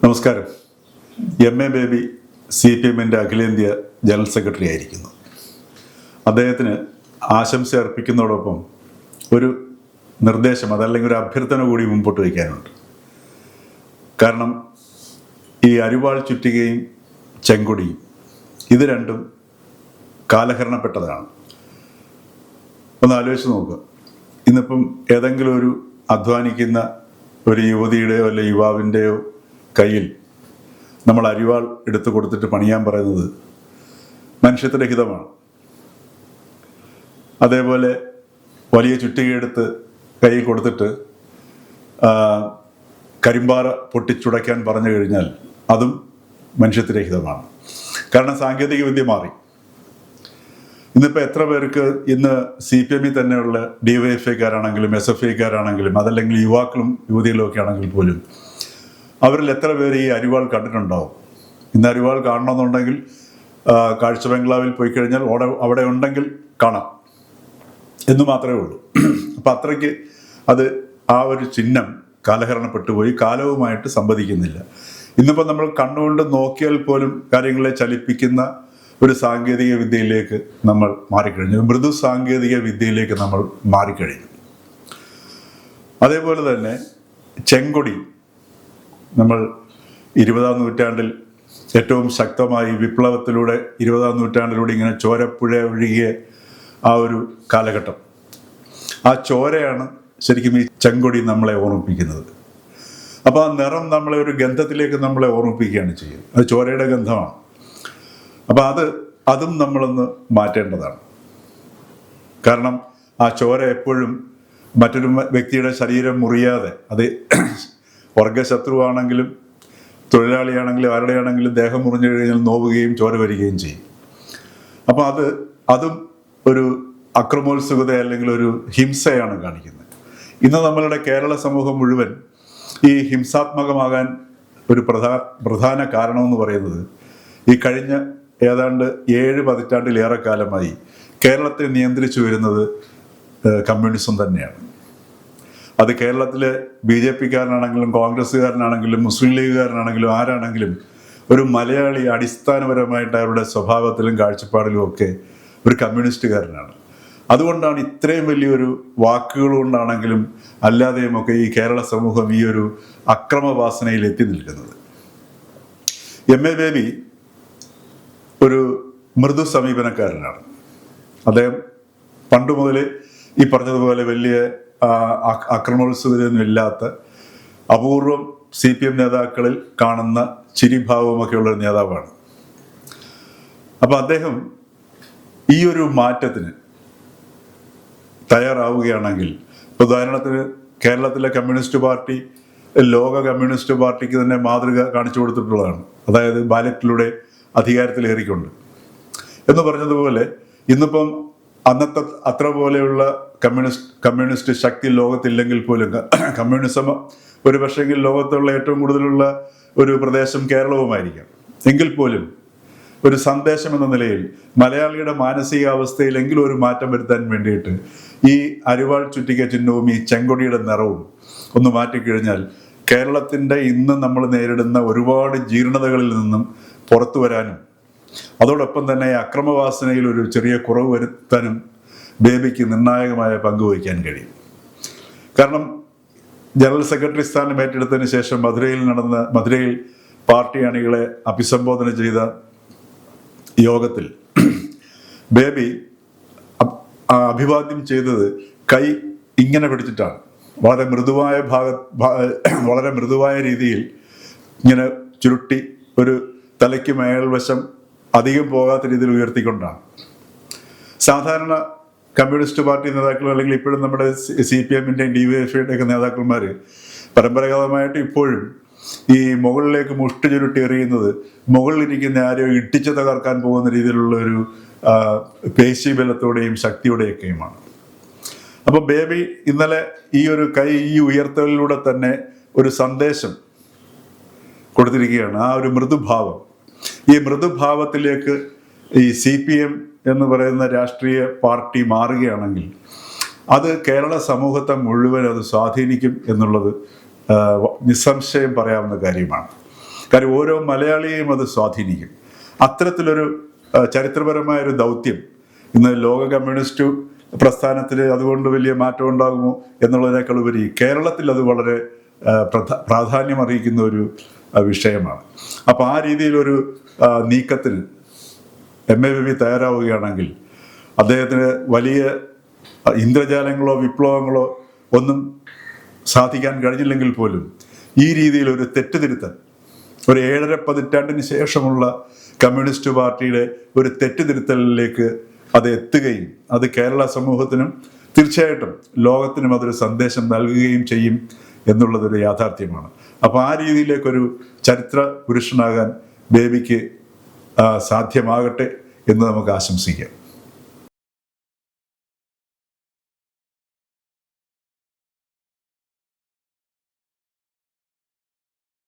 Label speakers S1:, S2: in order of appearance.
S1: നമസ്കാരം. M A baby CPM-ൻ്റെ അഖിലേന്ത്യാ general secretary ആയിരിക്കുന്നു. അദ്ദേഹത്തിന് ആശംസ അർപ്പിക്കുന്നതോടൊപ്പം ഒരു നിർദ്ദേശം, അതല്ലെങ്കിൽ ഒരു അഭ്യർത്ഥന കൂടി മുമ്പോട്ട് വയ്ക്കാനുണ്ട്. കാരണം ഈ അരിവാൾ ചുറ്റികയും ചെങ്കൊടിയും ഇത് രണ്ടും കാലഹരണപ്പെട്ടതാണ്. ഒന്ന് ആലോചിച്ച് നോക്കുക. ഇന്നിപ്പം ഏതെങ്കിലും ഒരു അധ്വാനിക്കുന്ന ഒരു യുവതിയുടെയോ അല്ലെ യുവാവിൻ്റെയോ കയ്യിൽ നമ്മൾ അരിവാൾ എടുത്തു കൊടുത്തിട്ട് പണിയാൻ പറയുന്നത് മനുഷ്യത്വരഹിതമാണ്. അതേപോലെ വലിയ ചുറ്റികയെടുത്ത് കയ്യിൽ കൊടുത്തിട്ട് കരിമ്പാറ പൊട്ടിച്ചുടയ്ക്കാൻ പറഞ്ഞു കഴിഞ്ഞാൽ അതും മനുഷ്യത്വരഹിതമാണ്. കാരണം സാങ്കേതിക വിദ്യ മാറി. ഇന്നിപ്പോൾ എത്ര പേർക്ക് ഇന്ന് CPM-ൽ തന്നെയുള്ള DYFI-ക്കാരാണെങ്കിലും SFI-ക്കാരാണെങ്കിലും അതല്ലെങ്കിൽ യുവാക്കളും യുവതികളും ഒക്കെ ആണെങ്കിൽ പോലും അവരിൽ എത്ര പേര് ഈ അരിവാൾ കണ്ടിട്ടുണ്ടാവും? ഇന്ന് അരിവാൾ കാണണമെന്നുണ്ടെങ്കിൽ കാഴ്ച ബംഗ്ലാവിൽ പോയി കഴിഞ്ഞാൽ അവിടെ ഉണ്ടെങ്കിൽ കാണാം എന്ന് മാത്രമേ ഉള്ളൂ. അപ്പം അത്രയ്ക്ക് അത് ആ ഒരു ചിഹ്നം കാലഹരണപ്പെട്ടു പോയി, കാലവുമായിട്ട് സംവദിക്കുന്നില്ല. ഇന്നിപ്പോൾ നമ്മൾ കണ്ണുകൊണ്ട് നോക്കിയാൽ പോലും കാര്യങ്ങളെ ചലിപ്പിക്കുന്ന ഒരു സാങ്കേതിക വിദ്യയിലേക്ക് നമ്മൾ മാറിക്കഴിഞ്ഞു. മൃദു സാങ്കേതിക വിദ്യയിലേക്ക് നമ്മൾ മാറിക്കഴിഞ്ഞു. അതേപോലെ തന്നെ ചെങ്കൊടി നമ്മൾ 20-ാം നൂറ്റാണ്ടിൽ ഏറ്റവും ശക്തമായി വിപ്ലവത്തിലൂടെ 20-ാം നൂറ്റാണ്ടിലൂടെ ഇങ്ങനെ ചോരപ്പുഴ ഒഴുകിയ ആ ഒരു കാലഘട്ടം, ആ ചോരയാണ് ശരിക്കും ഈ ചെങ്കൊടി നമ്മളെ ഓർമ്മിപ്പിക്കുന്നത്. അപ്പോൾ ആ നിറം നമ്മളെ ഒരു ഗന്ധത്തിലേക്ക് നമ്മളെ ഓർമ്മിപ്പിക്കുകയാണ് ചെയ്യുന്നത്. അത് ചോരയുടെ ഗന്ധമാണ്. അപ്പോൾ അതും നമ്മളൊന്ന് മാറ്റേണ്ടതാണ്. കാരണം ആ ചോര എപ്പോഴും മറ്റൊരു വ്യക്തിയുടെ ശരീരം മുറിയാതെ, അത് വർഗശത്രുവാണെങ്കിലും തൊഴിലാളിയാണെങ്കിലും ആരുടെയാണെങ്കിലും ദേഹം മുറിഞ്ഞു കഴിഞ്ഞാൽ നോവുകയും ചോര വരികയും ചെയ്യും. അപ്പോൾ അതും ഒരു അക്രമോത്സുകത അല്ലെങ്കിൽ ഒരു ഹിംസയാണ് കാണിക്കുന്നത്. ഇന്ന് നമ്മളുടെ കേരള സമൂഹം മുഴുവൻ ഈ ഹിംസാത്മകമാകാൻ ഒരു പ്രധാന കാരണമെന്ന് പറയുന്നത് ഈ കഴിഞ്ഞ ഏതാണ്ട് 7 പതിറ്റാണ്ടിലേറെ കാലമായി കേരളത്തെ നിയന്ത്രിച്ചു വരുന്നത് കമ്മ്യൂണിസം തന്നെയാണ്. അത് കേരളത്തിലെ BJP-ക്കാരനാണെങ്കിലും കോൺഗ്രസ്സുകാരനാണെങ്കിലും മുസ്ലിം ലീഗുകാരനാണെങ്കിലും ആരാണെങ്കിലും ഒരു മലയാളി അടിസ്ഥാനപരമായിട്ട് അവരുടെ സ്വഭാവത്തിലും കാഴ്ചപ്പാടിലും ഒക്കെ ഒരു കമ്മ്യൂണിസ്റ്റുകാരനാണ്. അതുകൊണ്ടാണ് ഇത്രയും വലിയൊരു വാക്കുകൾ കൊണ്ടാണെങ്കിലും അല്ലാതെയുമൊക്കെ ഈ കേരള സമൂഹം ഈ ഒരു അക്രമവാസനയിൽ എത്തി നിൽക്കുന്നത്. എം എ ബേബി ഒരു മൃദു സമീപനക്കാരനാണ്. അദ്ദേഹം പണ്ട് മുതൽ ഈ പറഞ്ഞതുപോലെ വലിയ അക്രമോത്സുകതയൊന്നും ഇല്ലാത്ത അപൂർവം CPM നേതാക്കളിൽ കാണുന്ന ചിരിഭാവമൊക്കെയുള്ള ഒരു നേതാവാണ്. അപ്പം അദ്ദേഹം ഈ ഒരു മാറ്റത്തിന് തയ്യാറാവുകയാണെങ്കിൽ, ഉദാഹരണത്തിന് കേരളത്തിലെ കമ്മ്യൂണിസ്റ്റ് പാർട്ടി ലോക കമ്മ്യൂണിസ്റ്റ് പാർട്ടിക്ക് തന്നെ മാതൃക കാണിച്ചു കൊടുത്തിട്ടുള്ളതാണ്. അതായത് ബാലറ്റിലൂടെ അധികാരത്തിലേറിക്കൊണ്ട് എന്ന് പറഞ്ഞതുപോലെ ഇന്നിപ്പം അന്നത്തെ അത്ര പോലെയുള്ള കമ്മ്യൂണിസ്റ്റ് ശക്തി ലോകത്തില്ലെങ്കിൽ പോലും കമ്മ്യൂണിസം ഒരു പക്ഷേങ്കിൽ ലോകത്തുള്ള ഏറ്റവും കൂടുതലുള്ള ഒരു പ്രദേശം കേരളവുമായിരിക്കാം. എങ്കിൽ പോലും ഒരു സന്ദേശം എന്ന നിലയിൽ മലയാളിയുടെ മാനസികാവസ്ഥയിലെങ്കിലും ഒരു മാറ്റം വരുത്താൻ വേണ്ടിയിട്ട് ഈ അരിവാൾ ചുറ്റിക ചിഹ്നവും ഈ ചെങ്കൊടിയുടെ നിറവും ഒന്ന് മാറ്റിക്കഴിഞ്ഞാൽ കേരളത്തിൻ്റെ ഇന്ന് നമ്മൾ നേരിടുന്ന ഒരുപാട് ജീർണതകളിൽ നിന്നും പുറത്തു വരാനും അതോടൊപ്പം തന്നെ അക്രമവാസനയിൽ ഒരു ചെറിയ കുറവ് വരുത്താനും ബേബിക്ക് നിർണായകമായ പങ്ക് വഹിക്കാൻ കഴിയും. കാരണം ജനറൽ സെക്രട്ടറി സ്ഥാനം ഏറ്റെടുത്തതിന് ശേഷം മധുരയിൽ പാർട്ടി അണികളെ അഭിസംബോധന ചെയ്ത യോഗത്തിൽ ബേബി അഭിവാദ്യം ചെയ്തത് കൈ ഇങ്ങനെ പിടിച്ചിട്ടാണ്. വളരെ മൃദുവായ രീതിയിൽ ഇങ്ങനെ ചുരുട്ടി ഒരു തലയ്ക്ക് മേൽവശം അധികം പോകാത്ത രീതിയിൽ ഉയർത്തിക്കൊണ്ടാണ്. സാധാരണ കമ്മ്യൂണിസ്റ്റ് പാർട്ടി നേതാക്കൾ അല്ലെങ്കിൽ ഇപ്പോഴും നമ്മുടെ CPM-ൻ്റെയും DYFI-യുടെ ഒക്കെ നേതാക്കന്മാർ പരമ്പരാഗതമായിട്ട് ഇപ്പോഴും ഈ മുകളിലേക്ക് മുഷ്ടി ചുരുട്ടി എറിയുന്നത് മുകളിലിരിക്കുന്ന ആരോ ഇട്ടിച്ച് തകർക്കാൻ പോകുന്ന രീതിയിലുള്ള ഒരു പേശീബലത്തോടെയും ശക്തിയോടെയൊക്കെയുമാണ്. അപ്പോൾ ബേബി ഇന്നലെ ഈ ഒരു കൈ ഈ ഉയർത്തലിലൂടെ തന്നെ ഒരു സന്ദേശം കൊടുത്തിരിക്കുകയാണ്. ആ ഒരു മൃദുഭാവം, ഈ മൃദുഭാവത്തിലേക്ക് ഈ CPM എന്ന് പറയുന്ന രാഷ്ട്രീയ പാർട്ടി മാറുകയാണെങ്കിൽ അത് കേരള സമൂഹത്തെ മുഴുവൻ അത് സ്വാധീനിക്കും എന്നുള്ളത് നിസ്സംശയം പറയാവുന്ന കാര്യമാണ്. കാര്യം ഓരോ മലയാളിയെയും അത് സ്വാധീനിക്കും. അത്തരത്തിലൊരു ചരിത്രപരമായൊരു ദൗത്യം ഇന്ന് ലോക കമ്മ്യൂണിസ്റ്റ് പ്രസ്ഥാനത്തിൽ അതുകൊണ്ട് വലിയ മാറ്റം ഉണ്ടാകുമോ എന്നുള്ളതിനേക്കാൾ ഉപരി കേരളത്തിൽ അത് വളരെ പ്രാധാന്യം അറിയിക്കുന്ന ഒരു വിഷയമാണ്. അപ്പോൾ ആ രീതിയിലൊരു നീക്കത്തിന് MA ബേബി തയ്യാറാവുകയാണെങ്കിൽ അദ്ദേഹത്തിന് വലിയ ഇന്ദ്രജാലങ്ങളോ വിപ്ലവങ്ങളോ ഒന്നും സാധിക്കാൻ കഴിഞ്ഞില്ലെങ്കിൽ പോലും ഈ രീതിയിലൊരു തെറ്റുതിരുത്തൽ, ഒരു 7.5 പതിറ്റാണ്ടിന് ശേഷമുള്ള കമ്മ്യൂണിസ്റ്റ് പാർട്ടിയുടെ ഒരു തെറ്റുതിരുത്തലിലേക്ക് അത് എത്തുകയും അത് കേരള സമൂഹത്തിനും തീർച്ചയായിട്ടും ലോകത്തിനും അതൊരു സന്ദേശം നൽകുകയും ചെയ്യും എന്നുള്ളതൊരു യാഥാർത്ഥ്യമാണ്. അപ്പോൾ ആ രീതിയിലേക്കൊരു ചരിത്ര പുരുഷനാകാൻ ബേബിക്ക് സാധ്യമാകട്ടെ എന്ന് നമുക്ക് ആശംസിക്കാം.